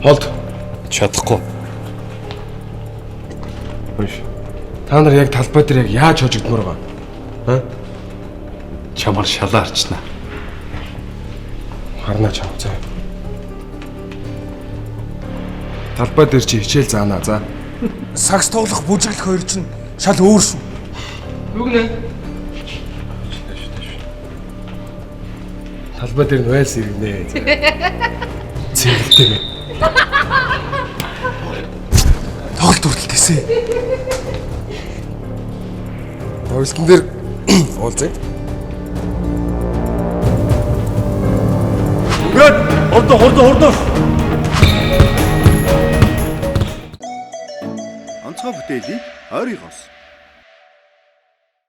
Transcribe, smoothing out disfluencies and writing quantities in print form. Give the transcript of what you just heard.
Болд. Чадахгүй. Хөөш. Та нар яг талбай дээр яг яаж хожигдмаар байгаа? Аа? Чамар шалаарчна. Харна чам заа. Талбай дээр чи хичээл заана за. Сагс тоглох бүжиглэх хоёр чинь шал өөр шүү. Юу гэнэ? Талбай дээр нуйлс ирнэ. Цэвэртэй бэ. Тоглолт хүртэлтэйсэ. Тоглолтын дээр уулзъя. Гүр, хурд. Онцгой бүтээлийг ойрын хос